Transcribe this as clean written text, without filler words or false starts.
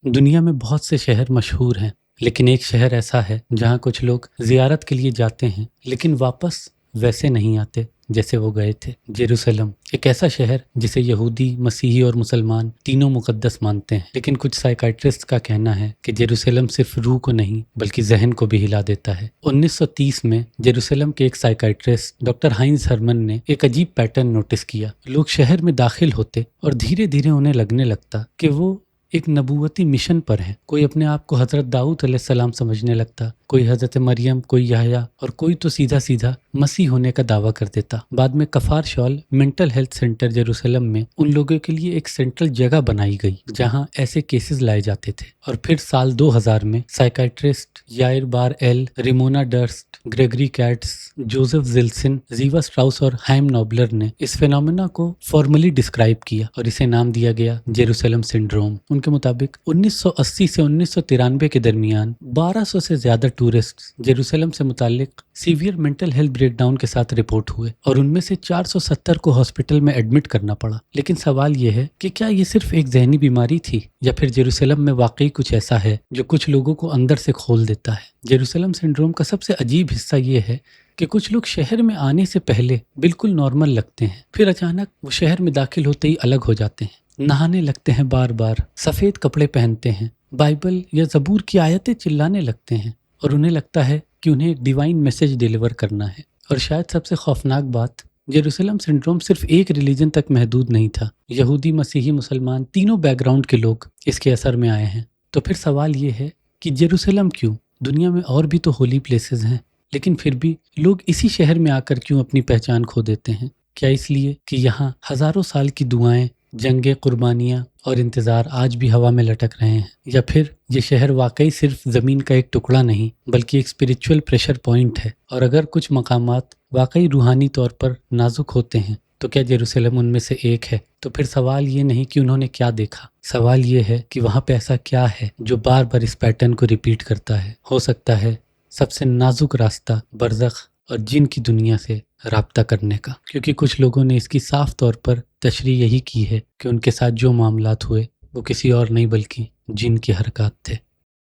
دنیا میں بہت سے شہر مشہور ہیں، لیکن ایک شہر ایسا ہے جہاں کچھ لوگ زیارت کے لیے جاتے ہیں لیکن واپس ویسے نہیں آتے جیسے وہ گئے تھے۔ یروشلم ایک ایسا شہر جسے یہودی، مسیحی اور مسلمان تینوں مقدس مانتے ہیں، لیکن کچھ سائیکائٹرسٹ کا کہنا ہے کہ یروشلم صرف روح کو نہیں بلکہ ذہن کو بھی ہلا دیتا ہے۔ 1930 میں یروشلم کے ایک سائیکائٹرسٹ ڈاکٹر ہائنز ہرمن نے ایک عجیب پیٹرن نوٹس کیا۔ لوگ شہر میں داخل ہوتے اور دھیرے دھیرے انہیں لگنے لگتا کہ وہ ایک نبوتی مشن پر ہے۔ کوئی اپنے آپ کو حضرت داؤد علیہ السلام سمجھنے لگتا، کوئی حضرت مریم، کوئی یحییٰ، اور کوئی تو سیدھا سیدھا مسیح ہونے کا دعویٰ کر دیتا۔ بعد میں کفار شال مینٹل ہیلتھ سینٹر یروشلم میں ان لوگوں کے لیے ایک سینٹرل جگہ بنائی گئی جہاں ایسے کیسز لائے جاتے تھے۔ اور پھر سال 2000 میں سائیکائٹرسٹ یائر بار ایل، ریمونا ڈرسٹ، گریگری کیٹس، جوزف زلسن، زیوا سٹراؤس اور ہائم نوبلر نے اس فینومینا کو فارملی ڈسکرائب کیا اور اسے نام دیا گیا یروشلم سنڈروم۔ ان کے مطابق 1980 سے 1993 کے درمیان 1200 سے زیادہ ٹورسٹ یروشلم سے متعلق severe mental health break down کے ساتھ رپورٹ ہوئے اور ان میں سے 470 کو ہاسپٹل میں ایڈمٹ کرنا پڑا۔ لیکن سوال یہ ہے کہ کیا یہ صرف ایک ذہنی بیماری تھی یا پھر یروشلم میں واقعی کچھ ایسا ہے جو کچھ لوگوں کو اندر سے کھول دیتا ہے؟ یروشلم سنڈروم کا سب سے عجیب حصہ یہ ہے کہ کچھ لوگ شہر میں آنے سے پہلے بالکل نارمل لگتے ہیں، پھر اچانک وہ شہر میں داخل ہوتے ہی الگ ہو جاتے ہیں، نہانے لگتے ہیں، بار بار سفید کپڑے پہنتے ہیں، بائبل یا زبور کی آیتیں چلانے لگتے ہیں، اور انہیں لگتا ہے کہ انہیں ایک ڈیوائن میسج ڈیلیور کرنا ہے۔ اور شاید سب سے خوفناک بات، یروشلم سنڈروم صرف ایک ریلیجن تک محدود نہیں تھا۔ یہودی، مسیحی، مسلمان تینوں بیک گراؤنڈ کے لوگ اس کے اثر میں آئے ہیں۔ تو پھر سوال یہ ہے کہ یروشلم کیوں؟ دنیا میں اور بھی تو ہولی پلیسز ہیں، لیکن پھر بھی لوگ اسی شہر میں آ کر کیوں اپنی پہچان کھو دیتے ہیں؟ کیا اس لیے کہ یہاں ہزاروں سال کی دعائیں، جنگیں، قربانیاں اور انتظار آج بھی ہوا میں لٹک رہے ہیں؟ یا پھر یہ شہر واقعی صرف زمین کا ایک ٹکڑا نہیں بلکہ ایک اسپریچول پریشر پوائنٹ ہے، اور اگر کچھ مقامات واقعی روحانی طور پر نازک ہوتے ہیں تو کیا یروشلم ان میں سے ایک ہے؟ تو پھر سوال یہ نہیں کہ انہوں نے کیا دیکھا، سوال یہ ہے کہ وہاں پہ ایسا کیا ہے جو بار بار اس پیٹرن کو ریپیٹ کرتا ہے۔ ہو سکتا ہے سب سے نازک راستہ برزخ اور جن کی دنیا سے رابطہ کرنے کا، کیونکہ کچھ لوگوں نے اس کی صاف طور پر تشریح یہی کی ہے کہ ان کے ساتھ جو معاملات ہوئے وہ کسی اور نہیں بلکہ جن کی حرکات تھے۔